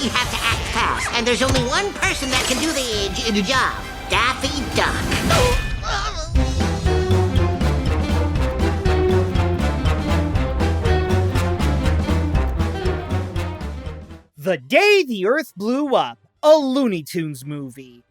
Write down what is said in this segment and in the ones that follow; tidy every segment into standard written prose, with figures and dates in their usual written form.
We have to act fast, and there's only one person that can do the job. Daffy Duck. The Day the Earth Blew Up, a Looney Tunes movie.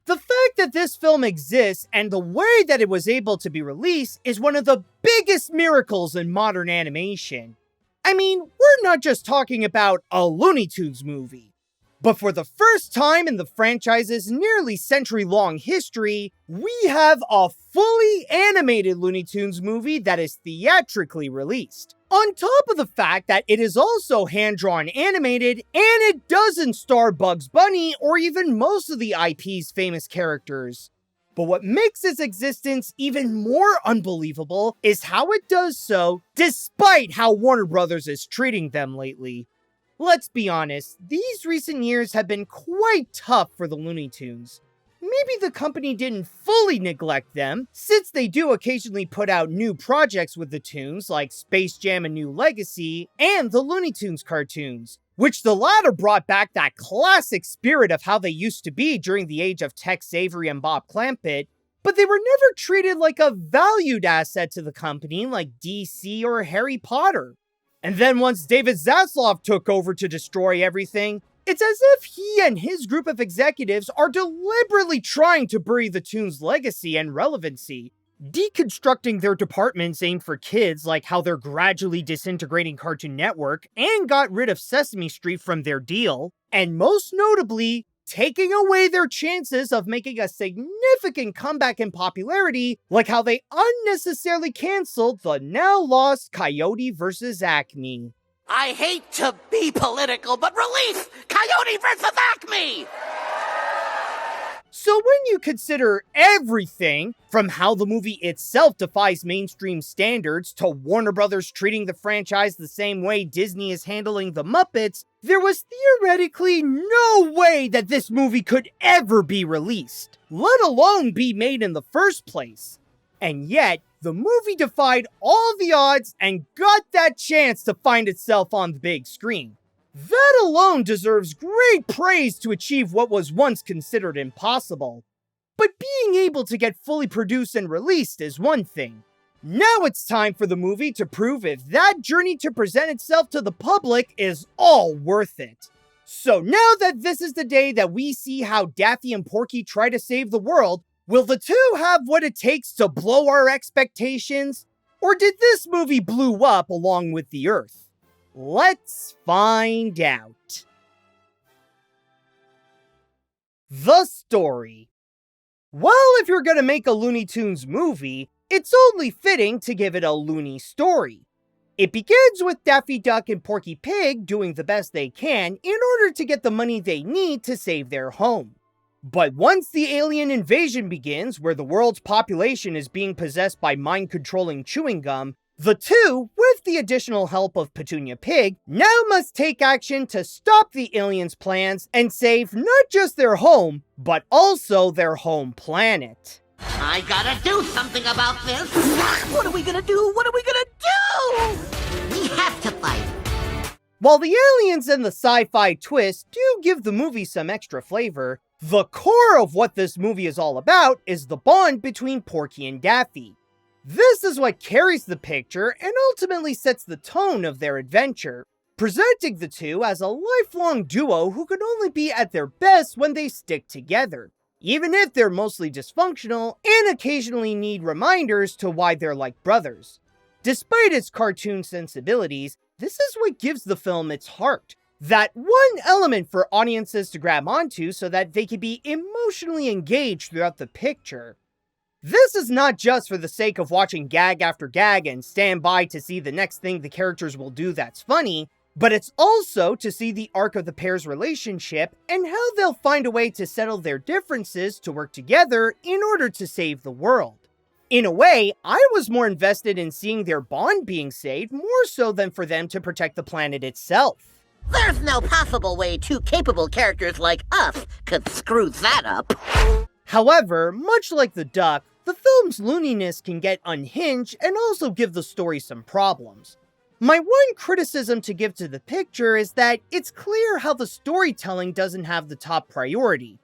The fact that this film exists and the way that it was able to be released is one of the biggest miracles in modern animation. I mean, we're not just talking about a Looney Tunes movie, but for the first time in the franchise's nearly century-long history, we have a fully animated Looney Tunes movie that is theatrically released. On top of the fact that it is also hand-drawn animated, and it doesn't star Bugs Bunny or even most of the IP's famous characters. But what makes its existence even more unbelievable is how it does so despite how Warner Bros. Is treating them lately. Let's be honest, these recent years have been quite tough for the Looney Tunes. Maybe the company didn't fully neglect them, since they do occasionally put out new projects with the tunes like Space Jam: A New Legacy and the Looney Tunes cartoons, which the latter brought back that classic spirit of how they used to be during the age of Tex Avery and Bob Clampett, but they were never treated like a valued asset to the company like DC or Harry Potter. And then once David Zaslav took over to destroy everything, it's as if he and his group of executives are deliberately trying to bury the Toons' legacy and relevancy, deconstructing their departments aimed for kids like how they're gradually disintegrating Cartoon Network and got rid of Sesame Street from their deal, and most notably, taking away their chances of making a significant comeback in popularity, like how they unnecessarily canceled the now lost Coyote vs. Acme. I hate to be political, but release Coyote vs. Acme! So when you consider everything, from how the movie itself defies mainstream standards to Warner Bros. Treating the franchise the same way Disney is handling the Muppets, there was theoretically no way that this movie could ever be released, let alone be made in the first place. And yet, the movie defied all the odds and got that chance to find itself on the big screen. That alone deserves great praise to achieve what was once considered impossible. But being able to get fully produced and released is one thing. Now it's time for the movie to prove if that journey to present itself to the public is all worth it. So now that this is the day that we see how Daffy and Porky try to save the world, will the two have what it takes to blow our expectations? Or did this movie blew up along with the Earth? Let's find out. The story. Well, if you're gonna make a Looney Tunes movie, it's only fitting to give it a loony story. It begins with Daffy Duck and Porky Pig doing the best they can in order to get the money they need to save their home. But once the alien invasion begins, where the world's population is being possessed by mind-controlling chewing gum, the two, with the additional help of Petunia Pig, now must take action to stop the aliens' plans and save not just their home, but also their home planet. I gotta do something about this. What are we gonna do? What are we gonna do? We have to fight. While the aliens and the sci-fi twist do give the movie some extra flavor, the core of what this movie is all about is the bond between Porky and Daffy. This is what carries the picture and ultimately sets the tone of their adventure, presenting the two as a lifelong duo who can only be at their best when they stick together, even if they're mostly dysfunctional and occasionally need reminders to why they're like brothers. Despite its cartoon sensibilities, this is what gives the film its heart. That one element for audiences to grab onto so that they can be emotionally engaged throughout the picture. This is not just for the sake of watching gag after gag and stand by to see the next thing the characters will do that's funny, but it's also to see the arc of the pair's relationship and how they'll find a way to settle their differences to work together in order to save the world. In a way, I was more invested in seeing their bond being saved more so than for them to protect the planet itself. There's no possible way two capable characters like us could screw that up. However, much like the duck, the film's looniness can get unhinged and also give the story some problems. My one criticism to give to the picture is that it's clear how the storytelling doesn't have the top priority.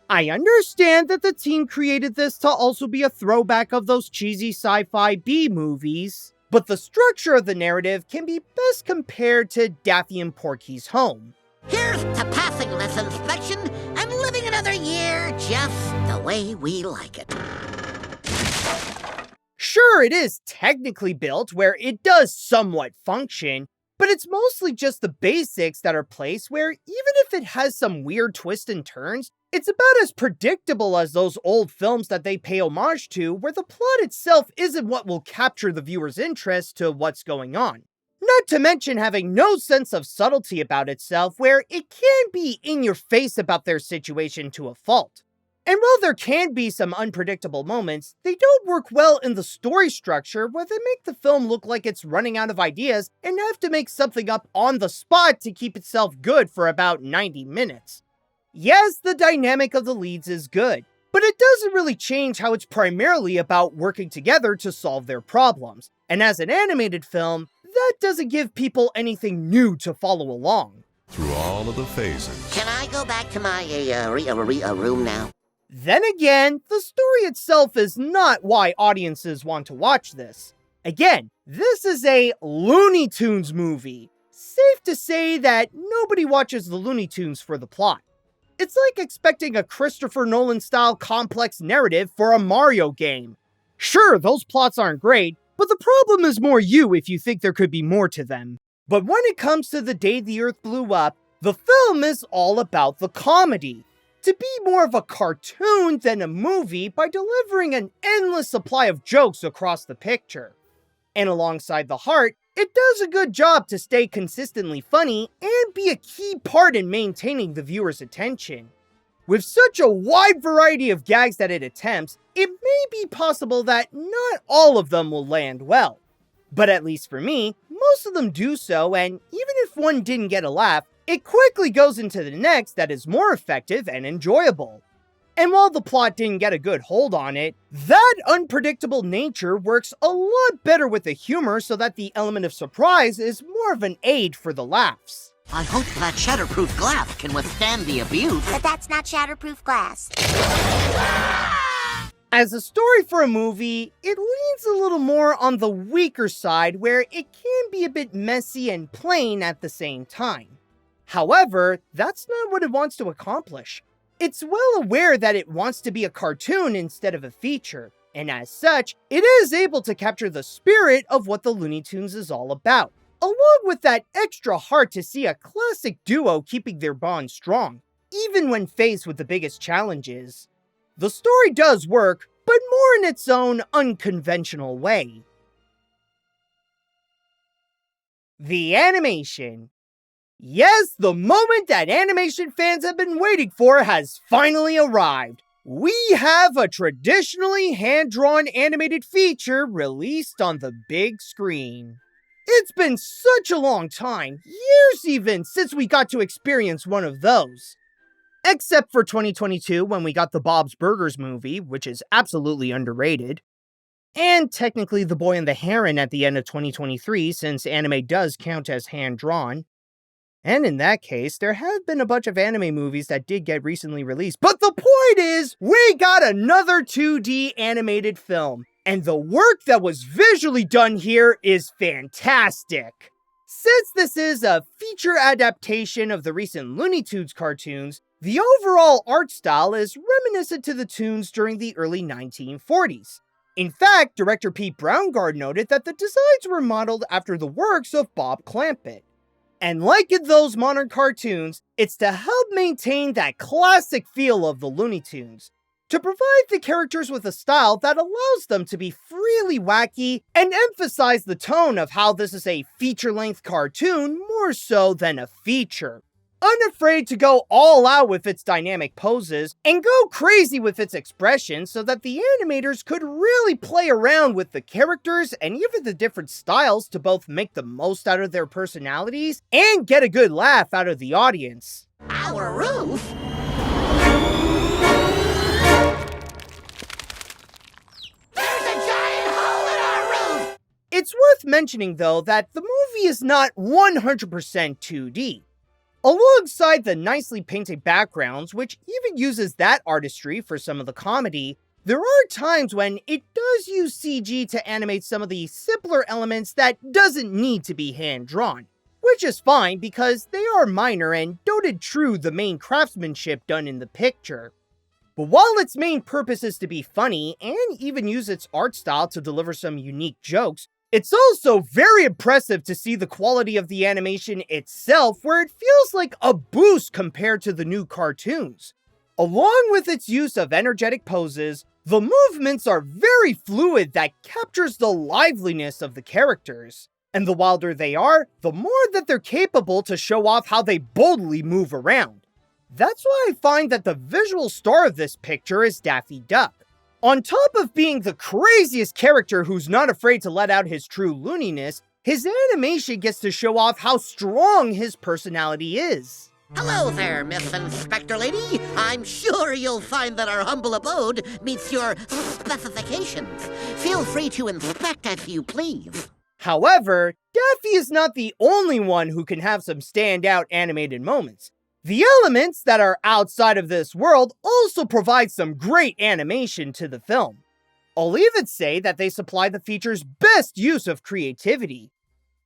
I understand that the team created this to also be a throwback of those cheesy sci-fi B movies, but the structure of the narrative can be best compared to Daffy and Porky's home. Here's to passing this inspection and living another year just the way we like it. Sure, it is technically built where it does somewhat function, but it's mostly just the basics that are placed where, even if it has some weird twists and turns, it's about as predictable as those old films that they pay homage to, where the plot itself isn't what will capture the viewer's interest to what's going on. Not to mention having no sense of subtlety about itself, where it can be in your face about their situation to a fault. And while there can be some unpredictable moments, they don't work well in the story structure where they make the film look like it's running out of ideas and have to make something up on the spot to keep itself good for about 90 minutes. Yes, the dynamic of the leads is good, but it doesn't really change how it's primarily about working together to solve their problems. And as an animated film, that doesn't give people anything new to follow along. Through all of the phases. Can I go back to my room now? Then again, the story itself is not why audiences want to watch this. Again, this is a Looney Tunes movie. Safe to say that nobody watches the Looney Tunes for the plot. It's like expecting a Christopher Nolan-style complex narrative for a Mario game. Sure, those plots aren't great, but the problem is more you if you think there could be more to them. But when it comes to The Day the Earth Blew Up, the film is all about the comedy. To be more of a cartoon than a movie by delivering an endless supply of jokes across the picture. And alongside the heart, it does a good job to stay consistently funny and be a key part in maintaining the viewer's attention. With such a wide variety of gags that it attempts, it may be possible that not all of them will land well. But at least for me, most of them do so, and even if one didn't get a laugh, it quickly goes into the next that is more effective and enjoyable. And while the plot didn't get a good hold on it, that unpredictable nature works a lot better with the humor so that the element of surprise is more of an aid for the laughs. I hope that shatterproof glass can withstand the abuse. But that's not shatterproof glass. As a story for a movie, it leans a little more on the weaker side where it can be a bit messy and plain at the same time. However, that's not what it wants to accomplish. It's well aware that it wants to be a cartoon instead of a feature, and as such, it is able to capture the spirit of what the Looney Tunes is all about, along with that extra heart to see a classic duo keeping their bond strong, even when faced with the biggest challenges. The story does work, but more in its own unconventional way. The animation. Yes, the moment that animation fans have been waiting for has finally arrived. We have a traditionally hand-drawn animated feature released on the big screen. It's been such a long time, years even, since we got to experience one of those. Except for 2022 when we got the Bob's Burgers movie, which is absolutely underrated. And technically The Boy and the Heron at the end of 2023, since anime does count as hand-drawn. And in that case, there have been a bunch of anime movies that did get recently released. But the point is, we got another 2D animated film. And the work that was visually done here is fantastic. Since this is a feature adaptation of the recent Looney Tunes cartoons, the overall art style is reminiscent to the tunes during the early 1940s. In fact, director Pete Brownguard noted that the designs were modeled after the works of Bob Clampett. And like in those modern cartoons, it's to help maintain that classic feel of the Looney Tunes, to provide the characters with a style that allows them to be freely wacky and emphasize the tone of how this is a feature-length cartoon more so than a feature. Unafraid to go all out with its dynamic poses and go crazy with its expressions so that the animators could really play around with the characters and even the different styles to both make the most out of their personalities and get a good laugh out of the audience. Our roof? There's a giant hole in our roof! It's worth mentioning, though, that the movie is not 100% 2D. Alongside the nicely painted backgrounds, which even uses that artistry for some of the comedy, there are times when it does use CG to animate some of the simpler elements that doesn't need to be hand-drawn, which is fine because they are minor and don't intrude the main craftsmanship done in the picture. But while its main purpose is to be funny and even use its art style to deliver some unique jokes, it's also very impressive to see the quality of the animation itself, where it feels like a boost compared to the new cartoons. Along with its use of energetic poses, the movements are very fluid that captures the liveliness of the characters. And the wilder they are, the more that they're capable to show off how they boldly move around. That's why I find that the visual star of this picture is Daffy Duck. On top of being the craziest character who's not afraid to let out his true looniness, his animation gets to show off how strong his personality is. Hello there, Miss Inspector Lady. I'm sure you'll find that our humble abode meets your specifications. Feel free to inspect if you please. However, Daffy is not the only one who can have some standout animated moments. The elements that are outside of this world also provide some great animation to the film. I'll even say that they supply the feature's best use of creativity.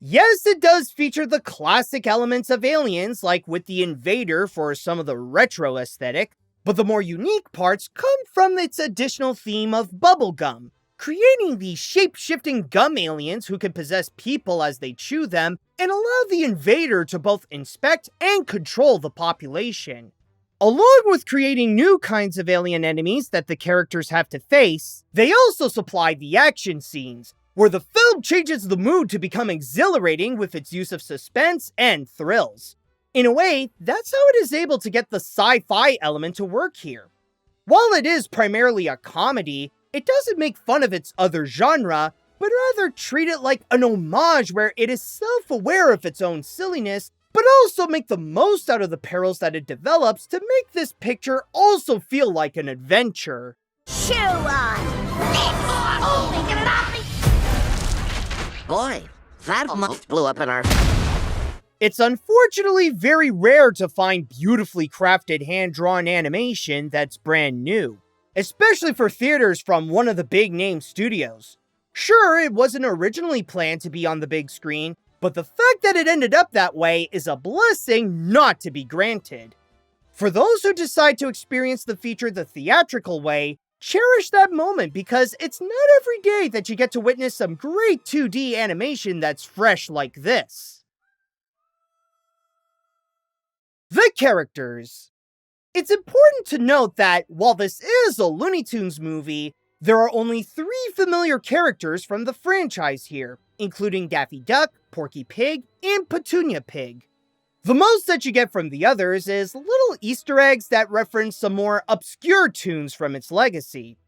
Yes, it does feature the classic elements of Aliens, like with the Invader for some of the retro aesthetic, but the more unique parts come from its additional theme of bubblegum, creating these shape-shifting gum aliens who can possess people as they chew them and allow the invader to both inspect and control the population. Along with creating new kinds of alien enemies that the characters have to face, they also supply the action scenes, where the film changes the mood to become exhilarating with its use of suspense and thrills. In a way, that's how it is able to get the sci-fi element to work here. While it is primarily a comedy, it doesn't make fun of its other genre, but rather treat it like an homage where it is self-aware of its own silliness, but also make the most out of the perils that it develops to make this picture also feel like an adventure. Chew on! Oh, get it off me! Boy, that almost blew up in our... It's unfortunately very rare to find beautifully crafted hand-drawn animation that's brand new, especially for theaters from one of the big-name studios. Sure, it wasn't originally planned to be on the big screen, but the fact that it ended up that way is a blessing not to be granted. For those who decide to experience the feature the theatrical way, cherish that moment because it's not every day that you get to witness some great 2D animation that's fresh like this. The characters. It's important to note that while this is a Looney Tunes movie, there are only 3 familiar characters from the franchise here, including Daffy Duck, Porky Pig, and Petunia Pig. The most that you get from the others is little Easter eggs that reference some more obscure tunes from its legacy.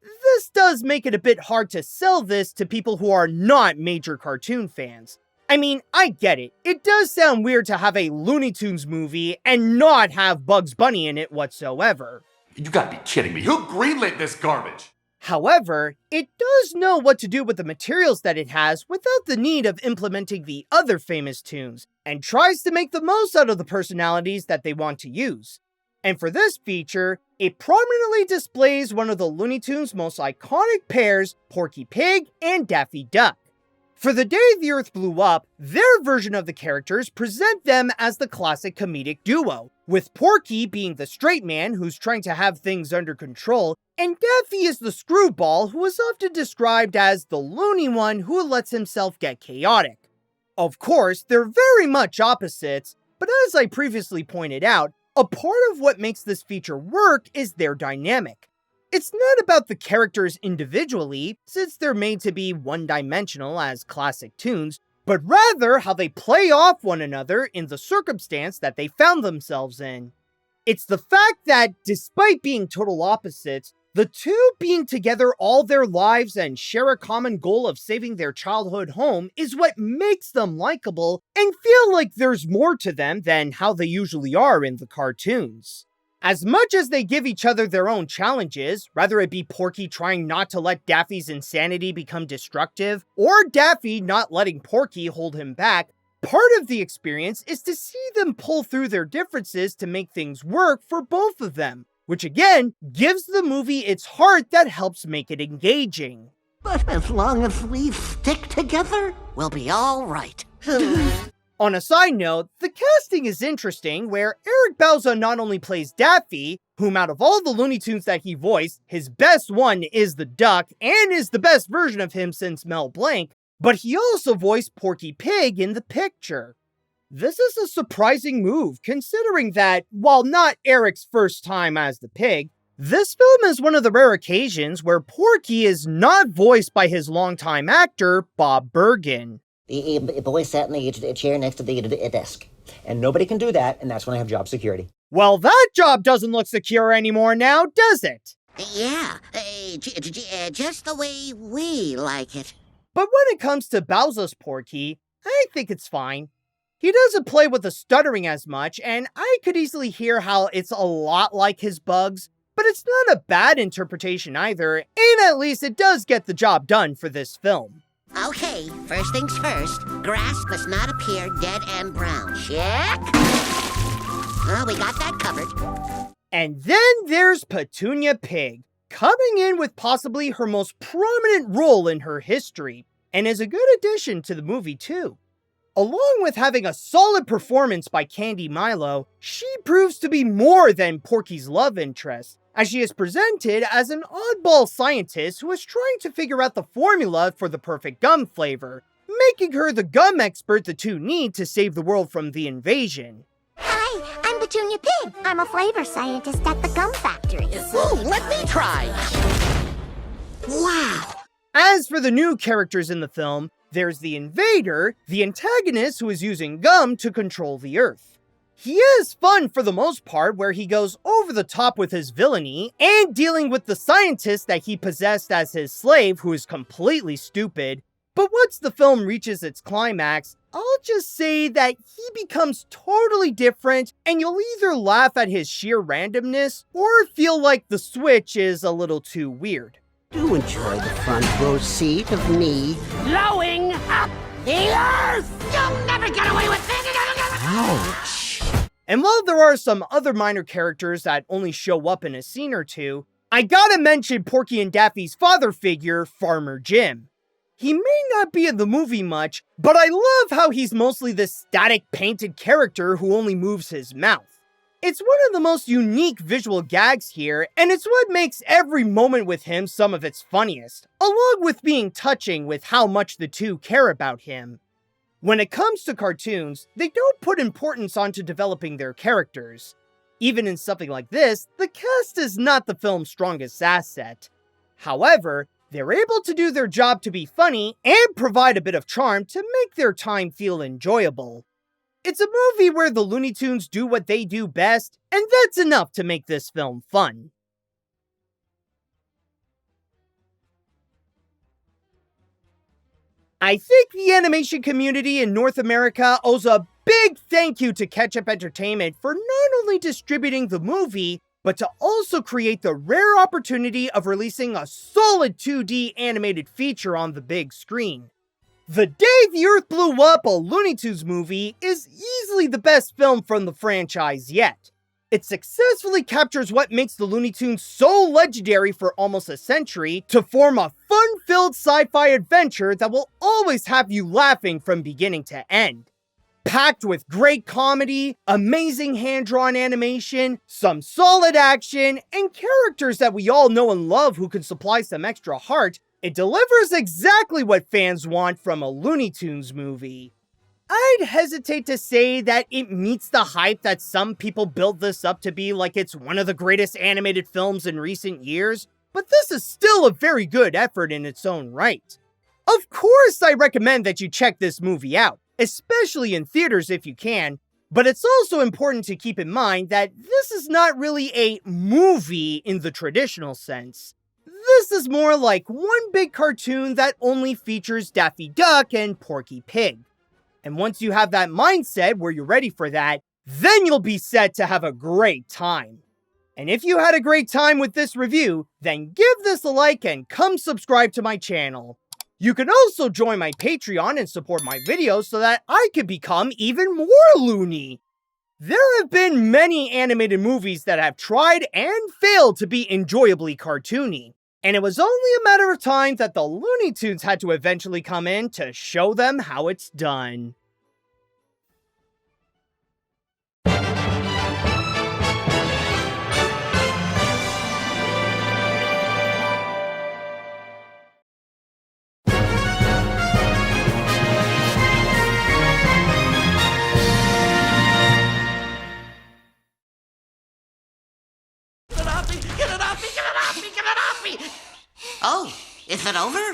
This does make it a bit hard to sell this to people who are not major cartoon fans. I mean, I get it. It does sound weird to have a Looney Tunes movie and not have Bugs Bunny in it whatsoever. You gotta be kidding me. Who greenlit this garbage? However, it does know what to do with the materials that it has without the need of implementing the other famous tunes, and tries to make the most out of the personalities that they want to use. And for this feature, it prominently displays one of the Looney Tunes' most iconic pairs, Porky Pig and Daffy Duck. For The Day the Earth Blew Up, their version of the characters present them as the classic comedic duo, with Porky being the straight man who's trying to have things under control, and Daffy is the screwball who is often described as the loony one who lets himself get chaotic. Of course, they're very much opposites, but as I previously pointed out, a part of what makes this feature work is their dynamic. It's not about the characters individually, since they're made to be one-dimensional as classic tunes, but rather how they play off one another in the circumstance that they found themselves in. It's the fact that, despite being total opposites, the two being together all their lives and share a common goal of saving their childhood home is what makes them likable and feel like there's more to them than how they usually are in the cartoons. As much as they give each other their own challenges, whether it be Porky trying not to let Daffy's insanity become destructive, or Daffy not letting Porky hold him back, part of the experience is to see them pull through their differences to make things work for both of them, which again, gives the movie its heart that helps make it engaging. But as long as we stick together, we'll be all right. On a side note, the casting is interesting, where Eric Bauza not only plays Daffy, whom out of all the Looney Tunes that he voiced, his best one is the Duck, and is the best version of him since Mel Blanc, but he also voiced Porky Pig in the picture. This is a surprising move, considering that, while not Eric's first time as the pig, this film is one of the rare occasions where Porky is not voiced by his longtime actor, Bob Bergen. The boy sat in the chair next to the desk. And nobody can do that, and that's when I have job security. Well, that job doesn't look secure anymore now, does it? Yeah, just the way we like it. But when it comes to Bowser's Porky, I think it's fine. He doesn't play with the stuttering as much, and I could easily hear how it's a lot like his Bugs, but it's not a bad interpretation either, and at least it does get the job done for this film. Okay, first things first, grass must not appear dead and brown. Check! Well, we got that covered. And then there's Petunia Pig, coming in with possibly her most prominent role in her history, and is a good addition to the movie too. Along with having a solid performance by Candy Milo, she proves to be more than Porky's love interest, as she is presented as an oddball scientist who is trying to figure out the formula for the perfect gum flavor, making her the gum expert the two need to save the world from the invasion. Hi, I'm Petunia Pig. I'm a flavor scientist at the gum factory. Ooh, let me try! Wow! As for the new characters in the film, there's the Invader, the antagonist who is using gum to control the Earth. He is fun for the most part, where he goes over the top with his villainy, and dealing with the scientist that he possessed as his slave, who is completely stupid. But once the film reaches its climax, I'll just say that he becomes totally different, and you'll either laugh at his sheer randomness, or feel like the switch is a little too weird. Do enjoy the front row seat of me blowing up the earth! You'll never get away with it! Ouch! And while there are some other minor characters that only show up in a scene or two, I gotta mention Porky and Daffy's father figure, Farmer Jim. He may not be in the movie much, but I love how he's mostly this static painted character who only moves his mouth. It's one of the most unique visual gags here, and it's what makes every moment with him some of its funniest, along with being touching with how much the two care about him. When it comes to cartoons, they don't put importance onto developing their characters. Even in something like this, the cast is not the film's strongest asset. However, they're able to do their job to be funny and provide a bit of charm to make their time feel enjoyable. It's a movie where the Looney Tunes do what they do best, and that's enough to make this film fun. I think the animation community in North America owes a big thank you to Ketchup Entertainment for not only distributing the movie, but to also create the rare opportunity of releasing a solid 2D animated feature on the big screen. The Day the Earth Blew Up, a Looney Tunes movie, is easily the best film from the franchise yet. It successfully captures what makes the Looney Tunes so legendary for almost a century to form a fun-filled sci-fi adventure that will always have you laughing from beginning to end. Packed with great comedy, amazing hand-drawn animation, some solid action, and characters that we all know and love who can supply some extra heart, it delivers exactly what fans want from a Looney Tunes movie. I'd hesitate to say that it meets the hype that some people build this up to be like it's one of the greatest animated films in recent years, but this is still a very good effort in its own right. Of course, I recommend that you check this movie out, especially in theaters if you can, but it's also important to keep in mind that this is not really a movie in the traditional sense. This is more like one big cartoon that only features Daffy Duck and Porky Pig. And once you have that mindset where you're ready for that, then you'll be set to have a great time. And if you had a great time with this review, then give this a like and come subscribe to my channel. You can also join my Patreon and support my videos so that I could become even more loony. There have been many animated movies that have tried and failed to be enjoyably cartoony, and it was only a matter of time that the Looney Tunes had to eventually come in to show them how it's done. Get it off me! Get it off me! Get it off me! Get it off me! Oh, is it over?